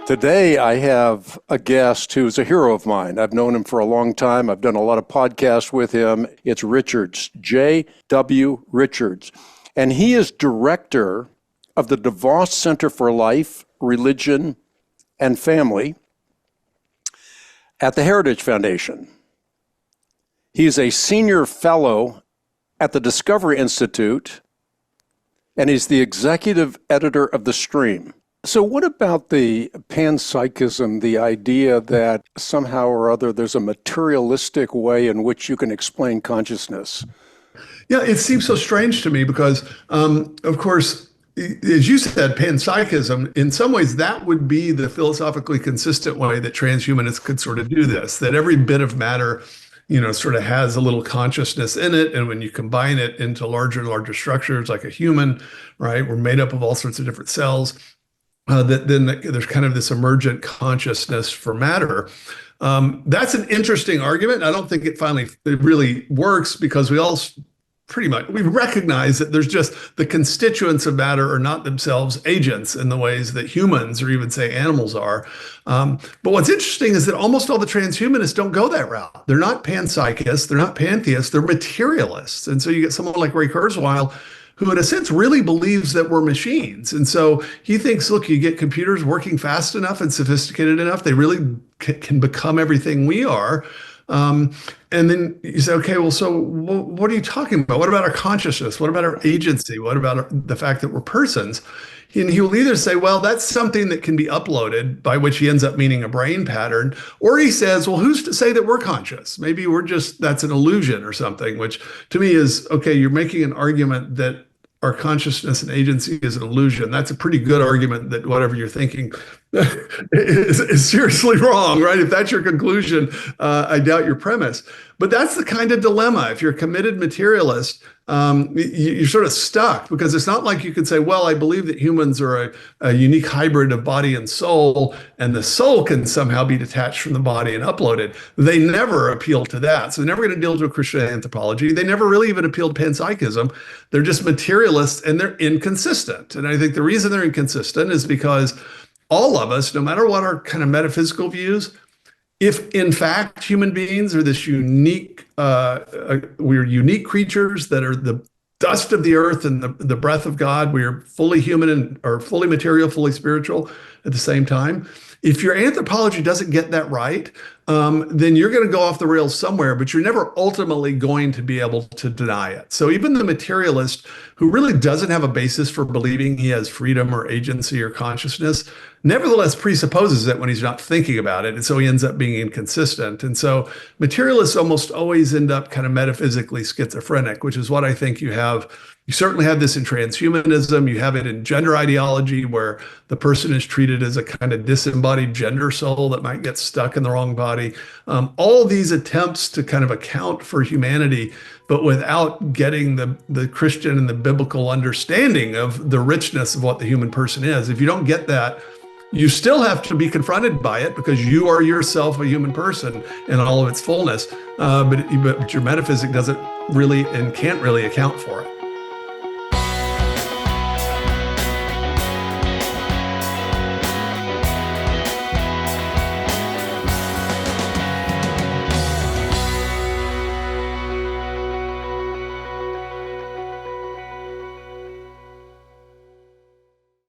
Today, I have a guest who's a hero of mine. I've known him for a long time. I've done a lot of podcasts with him. It's Richards, J.W. Richards. And he is director of the DeVos Center for Life, Religion, and Family at the Heritage Foundation. He's a senior fellow at the Discovery Institute, and he's the executive editor of The Stream. So what about the panpsychism, the idea that somehow or other there's a materialistic way in which you can explain consciousness? Yeah, it seems so strange to me because, of course, as you said, panpsychism, in some ways that would be the philosophically consistent way that transhumanists could sort of do this, that every bit of matter, sort of has a little consciousness in it. And when you combine it into larger and larger structures like a human, right, we're made up of all sorts of different cells. Then there's kind of this emergent consciousness for matter. That's an interesting argument. I don't think it really works because we all we recognize that there's just the constituents of matter are not themselves agents in the ways that humans or even say animals are. But what's interesting is that almost all the transhumanists don't go that route. They're not panpsychists, they're not pantheists, they're materialists. And so you get someone like Ray Kurzweil, who in a sense really believes that we're machines. And so he thinks, look, you get computers working fast enough and sophisticated enough, they really can become everything we are. And then you say, okay, well, so what are you talking about? What about our consciousness? What about our agency? What about the fact that we're persons? And he will either say, well, that's something that can be uploaded, by which he ends up meaning a brain pattern, or he says, well, who's to say that we're conscious? Maybe that's an illusion or something, which to me is, okay, you're making an argument that our consciousness and agency is an illusion. That's a pretty good argument that whatever you're thinking is seriously wrong, right? If that's your conclusion, I doubt your premise. But that's the kind of dilemma. If you're a committed materialist, you're sort of stuck because it's not like you could say, well, I believe that humans are a unique hybrid of body and soul, and the soul can somehow be detached from the body and uploaded. They never appeal to that. So they're never going to deal to a Christian anthropology. They never really even appeal to panpsychism. They're just materialists and they're inconsistent. And I think the reason they're inconsistent is because all of us, no matter what our kind of metaphysical views, if in fact human beings are this unique, we're unique creatures that are the dust of the earth and the breath of God, we are fully human or fully material, fully spiritual at the same time. If your anthropology doesn't get that right, then you're going to go off the rails somewhere, but you're never ultimately going to be able to deny it. So even the materialist who really doesn't have a basis for believing he has freedom or agency or consciousness, nevertheless presupposes it when he's not thinking about it. And so he ends up being inconsistent. And so materialists almost always end up kind of metaphysically schizophrenic, which is what I think you have. You certainly have this in transhumanism. You have it in gender ideology, where the person is treated as a kind of disembodied gender soul that might get stuck in the wrong body. All these attempts to kind of account for humanity, but without getting the Christian and the biblical understanding of the richness of what the human person is. If you don't get that, you still have to be confronted by it because you are yourself a human person in all of its fullness. But your metaphysic doesn't really and can't really account for it.